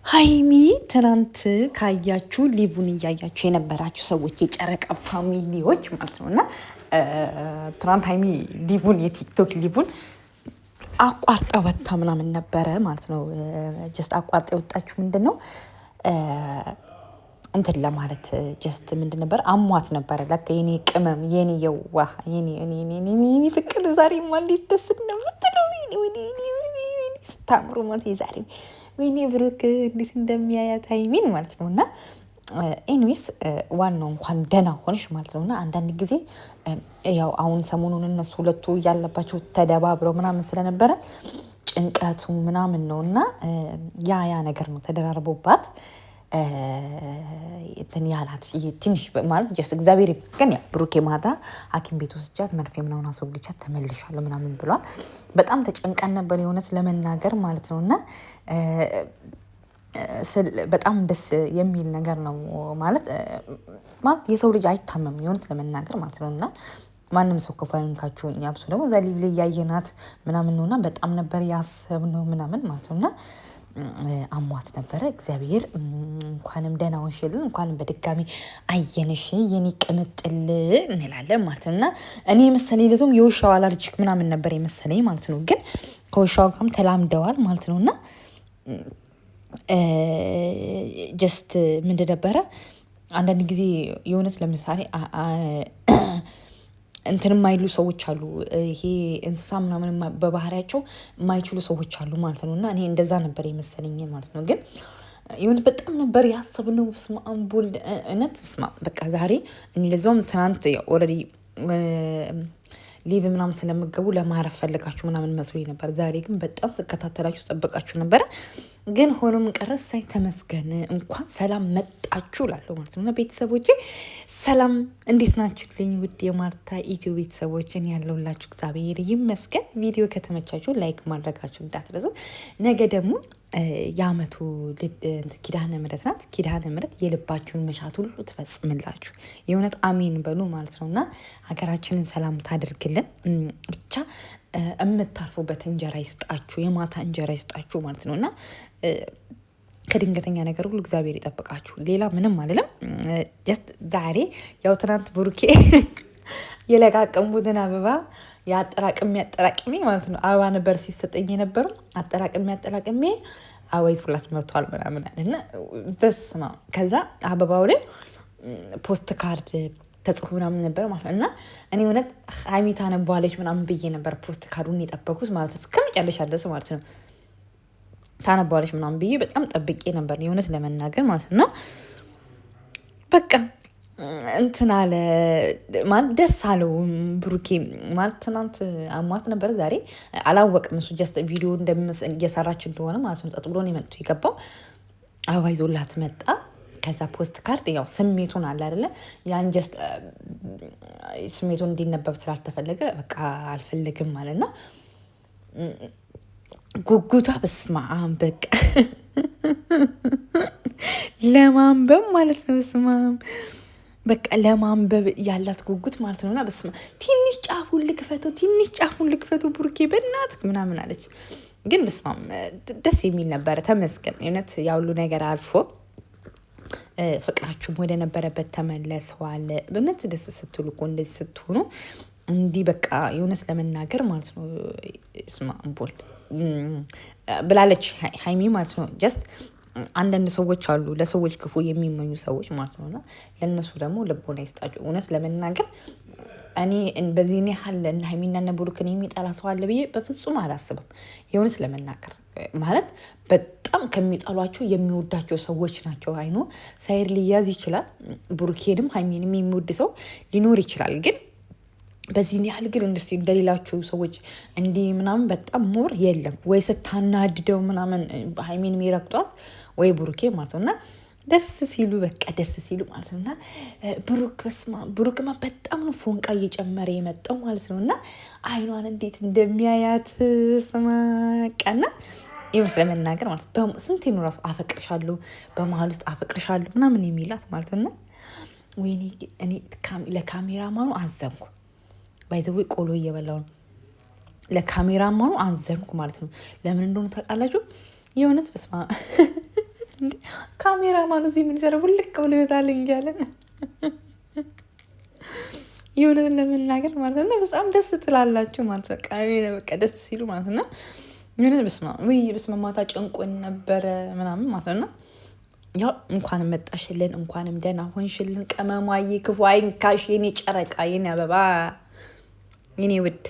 ሀይሚ ትናንት ካያችሁ ሊቡን እያያችሁ የነበራችሁ ሰዎች የጨረቃ ፋሚሊዎች ማለት ነው። እና ትናንት ሀይሚ ሊቡን የቲክቶክ ሊቡን አቋርጣ ወጥታ ምናምን ነበረ ማለት ነው። ጀስት አቋርጣ የወጣችሁ ምንድን ነው እንትን ለማለት ጀስት ምንድን ነበር አሟት ነበረ። ለካ የኔ ቅመም የኔ የዋህ የኔ ፍቅር ዛሬማ እንዴት ደስ እንደምትለው ስታምሩ ማለት የዛሬ ወይኔ ብሩክ እንዴት እንደሚያያት ሀይሚን ማለት ነው። እና ኤኒዌይስ ዋናው እንኳን ደህና ሆንሽ ማለት ነው። እና አንዳንድ ጊዜ ያው አሁን ሰሞኑን እነሱ ሁለቱ ያለባቸው ተደባብረው ምናምን ስለነበረ ጭንቀቱ ምናምን ነው እና ያ ነገር ነው ተደራርቦባት እንትን ያላት ትንሽ ማለት ጀስት እግዚአብሔር ይመስገን። ያ ብሩኬ ማታ ሐኪም ቤት ወስጃት መርፌ ምናምን አስወግጃት ተመልሻለሁ ምናምን ብሏል። በጣም ተጨንቀን ነበር የእውነት ለመናገር ማለት ነው። እና በጣም ደስ የሚል ነገር ነው ማለት የሰው ልጅ አይታመም የእውነት ለመናገር ማለት ነው። እና ማንም ሰው ክፉ አይንካችሁ። እኛ ብሶ ደግሞ እዛ ሊቭ ላይ ያየናት ምናምን ነውና በጣም ነበር ያሰብነው ምናምን ማለት ነው። እና አሟት ነበረ። እግዚአብሔር እንኳንም ደህና ሆንሽልን፣ እንኳንም በድጋሚ አየንሽ የኔ ቅምጥል እንላለን ማለት ነው። እና እኔ የመሰለኝ ለዞም የውሻው አላርጂክ ምናምን ነበር የመሰለኝ ማለት ነው። ግን ከውሻው ጋርም ተላምደዋል ማለት ነው። እና ጀስት ምንድን ነበረ አንዳንድ ጊዜ የእውነት ለምሳሌ እንትን የማይሉ ሰዎች አሉ። ይሄ እንስሳ ምናምን በባህሪያቸው የማይችሉ ሰዎች አሉ ማለት ነው። እና እኔ እንደዛ ነበር የመሰለኝ ማለት ነው። ግን የሆነ በጣም ነበር ያሰብነው። በስመ አብ ወልድ እውነት በስመ አብ በቃ ዛሬ እኔ ለዛውም ትናንት ኦልሬዲ ሊቭ ምናምን ስለምገቡ ለማረፍ ፈልጋችሁ ምናምን መስሎኝ ነበር። ዛሬ ግን በጣም ስከታተላችሁ ጠበቃችሁ ነበረ። ግን ሆኖም ቀረስ ሳይ ተመስገን እንኳን ሰላም መጣችሁ እላለሁ ማለት ነው። እና ቤተሰቦቼ ሰላም እንዴት ናችሁልኝ? ውድ የማርታ ኢትዮ ቤተሰቦችን ያለውላችሁ እግዚአብሔር ይመስገን። ቪዲዮ ከተመቻችሁ ላይክ ማድረጋችሁ እንዳትረሱ። ነገ ደግሞ የአመቱ ኪዳነ ምሕረት ናት። ኪዳነ ምሕረት የልባችሁን መሻት ሁሉ ትፈጽምላችሁ። የእውነት አሜን በሉ ማለት ነው። እና ሀገራችንን ሰላም ታደርግልን ብቻ የምታርፉበት እንጀራ ይስጣችሁ፣ የማታ እንጀራ ይስጣችሁ ማለት ነው። እና ከድንገተኛ ነገር ሁሉ እግዚአብሔር ይጠብቃችሁ። ሌላ ምንም አልልም። ጀስት ዛሬ ያው ትናንት ብሩኬ የለቃቀሙትን አበባ የአጠራቅሜ ማለት ነው። አበባ ነበር ሲሰጠኝ የነበረው አጠራቅሜ አበባ ይዞላት መጥቷል ምናምን አለ እና በስመ አብ። ከዛ አበባው ላይ ፖስት ካርድ ተጽፎ ምናምን ነበር ማለት ነው። እና እኔ እውነት ሀይሚ ታነባዋለች ምናምን ብዬ ነበር ፖስት ካርዱን የጠበኩት ማለት ነው። እስከመጨረሻ ድረስ ማለት ነው ታነባዋለች ምናምን ብዬ በጣም ጠብቄ ነበር የእውነት ለመናገር ማለት ነው። በቃ እንትን አለ ማለት ደስ አለው ብሩኬ ማለት ትናንት አሟት ነበር። ዛሬ አላወቅም እሱ ጀስት ቪዲዮ እየሰራች እንደሆነ ማለት ነው። ጠጥ ብሎ ነው የመጡ የገባው አበባ ይዞላት መጣ። ከዛ ፖስት ካርድ ያው ስሜቱን አለ አይደለ ያን ጀስት ስሜቱን እንዲነበብ ስላልተፈለገ በቃ አልፈልግም ማለት ነው። ጉጉቷ በስመ አብ በቃ ለማንበብ ማለት ነው። በስመ አብ በቃ ለማንበብ ያላት ጉጉት ማለት ነውና በስመ አብ ትንሽ ጫፉን ልክፈተው ብሩኬ በእናትህ ምናምን አለች። ግን በስመ አብ ደስ የሚል ነበረ። ተመስገን እውነት ያውሉ ነገር አልፎ ፍቅራችሁም ወደ ነበረበት ተመለሰዋል። በእውነት ደስ ስትሉ እኮ እንደዚህ ስትሆኑ እንዲህ በቃ የእውነት ለመናገር ማለት ነው ስማ እምቦል ብላለች ሀይሚ ማለት ነው። ጀስት አንዳንድ ሰዎች አሉ ለሰዎች ክፉ የሚመኙ ሰዎች ማለት ነው። እና ለእነሱ ደግሞ ልቦና ይስጣችሁ። እውነት ለመናገር እኔ በዚህ ያህል እነ ሀይሚና እነ ብሩክን የሚጠላ ሰው አለ ብዬ በፍጹም አላስብም። የእውነት ለመናገር ማለት በጣም ከሚጠሏቸው የሚወዳቸው ሰዎች ናቸው። አይኖ ሳይር ሊያዝ ይችላል። ብሩኬንም ሀይሚንም የሚወድ ሰው ሊኖር ይችላል። ግን በዚህ ያህል ግን እንደሌላችሁ ሰዎች እንዲህ ምናምን በጣም ሞር የለም ወይ ስታናድደው ምናምን ሀይሚን የሚረግጧት ወይ ብሩኬ ማለት ነው። እና ደስ ሲሉ በቃ ደስ ሲሉ ማለት ነው። እና ብሩክማ በጣም ነው ፎንቃ እየጨመረ የመጣው ማለት ነው። እና አይኗን እንዴት እንደሚያያት ስማቃና ይኸው ስለመናገር ማለት ስንቴ ነው ራሱ አፈቅርሻለሁ በመሀል ውስጥ አፈቅርሻለሁ ምናምን የሚላት ማለት ነው። እና ወይኔ እኔ ለካሜራማኑ አዘንኩ። ባይዘዌ ቆሎ እየበላው ነው። ለካሜራማኑ አዘንኩ ማለት ነው። ለምን እንደሆነ ታውቃላችሁ? የእውነት በስማ ካሜራማኑ እዚህ ምን ይሰራል? ውልቅ ብሎ ይወጣል እንያለን የሆነን ለመናገር ማለት ነው። በጣም ደስ ትላላችሁ ማለት በቃ ደስ ሲሉ ማለት ነው። የሆነ በስመ ማታ ጨንቆን ነበረ ምናምን ማለት ነው። ያው እንኳንም መጣሽልን፣ እንኳንም ደህና ሆንሽልን። ቅመሟዬ ክፉ አይንካሽ የኔ ጨረቃ፣ የኔ አበባ፣ የኔ ውድ